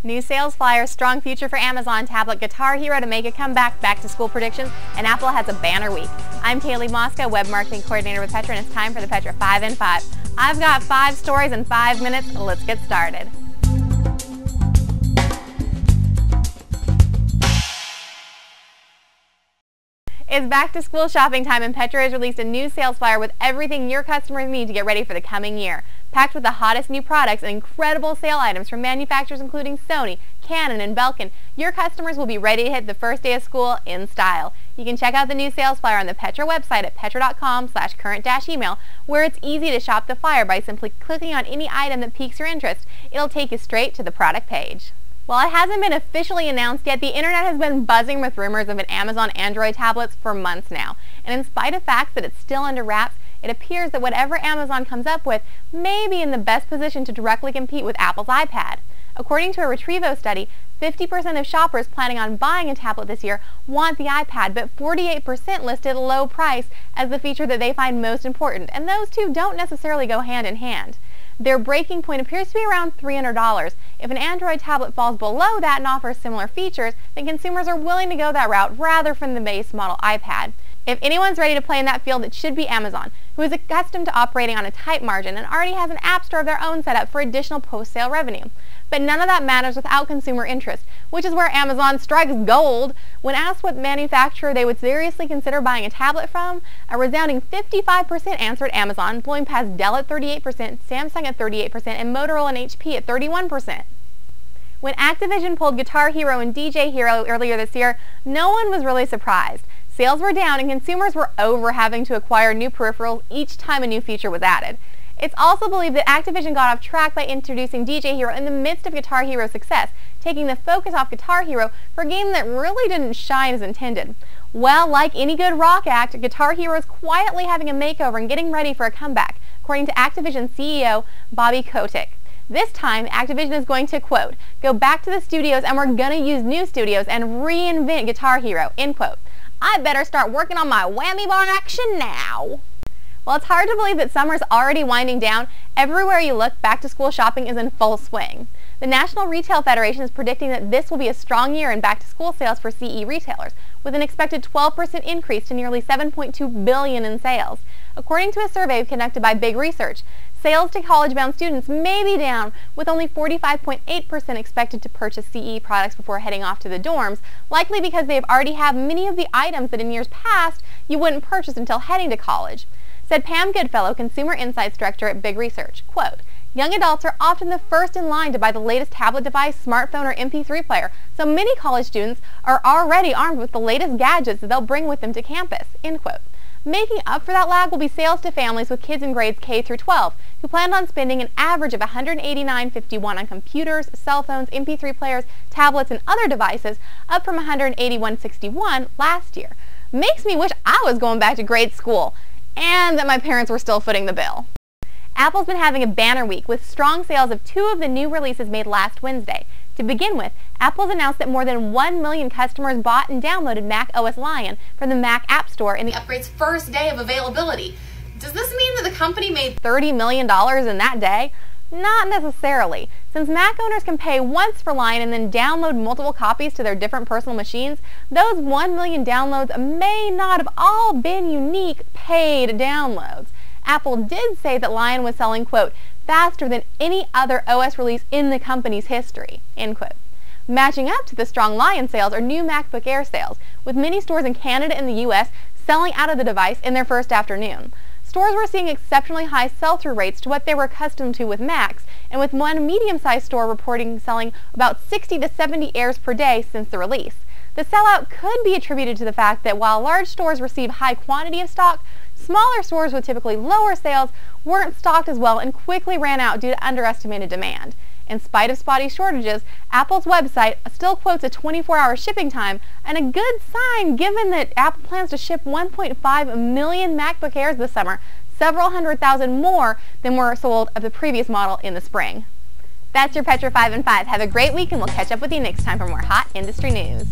New sales flyers, strong future for Amazon tablet Guitar Hero to make a comeback, back to school predictions, and Apple has a banner week. I'm Cayley, Mosca, web marketing coordinator with Petra, and it's time for the Petra 5 in 5. I've got 5 stories in 5 minutes. Let's get started. It's back to school shopping time, and Petra has released a new sales flyer with everything your customers need to get ready for the coming year. Packed with the hottest new products and incredible sale items from manufacturers including Sony, Canon, and Belkin, your customers will be ready to hit the first day of school in style. You can check out the new sales flyer on the Petra website at petra.com/current-email, where it's easy to shop the flyer by simply clicking on any item that piques your interest. It'll take you straight to the product page. While it hasn't been officially announced yet, the internet has been buzzing with rumors of an Amazon Android tablets for months now. And in spite of facts that it's still under wraps, it appears that whatever Amazon comes up with may be in the best position to directly compete with Apple's iPad. According to a Retrevo study, 50% of shoppers planning on buying a tablet this year want the iPad, but 48% listed low price as the feature that they find most important, and those two don't necessarily go hand in hand. Their breaking point appears to be around $300. If an Android tablet falls below that and offers similar features, then consumers are willing to go that route rather than the base model iPad. If anyone's ready to play in that field, it should be Amazon, who is accustomed to operating on a tight margin and already has an app store of their own set up for additional post-sale revenue. But none of that matters without consumer interest, which is where Amazon strikes gold. When asked what manufacturer they would seriously consider buying a tablet from, a resounding 55% answered Amazon, blowing past Dell at 38%, Samsung at 38%, and Motorola and HP at 31%. When Activision pulled Guitar Hero and DJ Hero earlier this year, no one was really surprised. Sales were down and consumers were over having to acquire new peripherals each time a new feature was added. It's also believed that Activision got off track by introducing DJ Hero in the midst of Guitar Hero's success, taking the focus off Guitar Hero for a game that really didn't shine as intended. Well, like any good rock act, Guitar Hero is quietly having a makeover and getting ready for a comeback, according to Activision CEO Bobby Kotick. This time, Activision is going to, quote, go back to the studios and we're gonna use new studios and reinvent Guitar Hero, end quote. I better start working on my whammy bar action now. While it's hard to believe that summer's already winding down, everywhere you look, back-to-school shopping is in full swing. The National Retail Federation is predicting that this will be a strong year in back-to-school sales for CE retailers, with an expected 12% increase to nearly $7.2 billion in sales. According to a survey conducted by Big Research, sales to college-bound students may be down, with only 45.8% expected to purchase CE products before heading off to the dorms, likely because they already have many of the items that in years past you wouldn't purchase until heading to college. Said Pam Goodfellow, Consumer Insights Director at Big Research, quote, young adults are often the first in line to buy the latest tablet device, smartphone, or MP3 player, so many college students are already armed with the latest gadgets that they'll bring with them to campus, end quote. Making up for that lag will be sales to families with kids in grades K through 12, who planned on spending an average of $189.51 on computers, cell phones, MP3 players, tablets, and other devices, up from $181.61 last year. Makes me wish I was going back to grade school, and that my parents were still footing the bill. Apple's been having a banner week with strong sales of 2 of the new releases made last Wednesday. To begin with, Apple's announced that more than 1 million customers bought and downloaded Mac OS Lion from the Mac App Store in the upgrade's first day of availability. Does this mean that the company made $30 million in that day? Not necessarily. Since Mac owners can pay once for Lion and then download multiple copies to their different personal machines, those 1 million downloads may not have all been unique paid downloads. Apple did say that Lion was selling, quote, faster than any other OS release in the company's history, end quote. Matching up to the strong Lion sales are new MacBook Air sales, with many stores in Canada and the US selling out of the device in their first afternoon. Stores were seeing exceptionally high sell-through rates to what they were accustomed to with Macs, and with one medium-sized store reporting selling about 60 to 70 Airs per day since the release. The sellout could be attributed to the fact that while large stores receive high quantity of stock, smaller stores with typically lower sales weren't stocked as well and quickly ran out due to underestimated demand. In spite of spotty shortages, Apple's website still quotes a 24-hour shipping time, and a good sign given that Apple plans to ship 1.5 million MacBook Airs this summer, several 100,000 more than were sold of the previous model in the spring. That's your Petra 5 in 5. Have a great week, and we'll catch up with you next time for more hot industry news.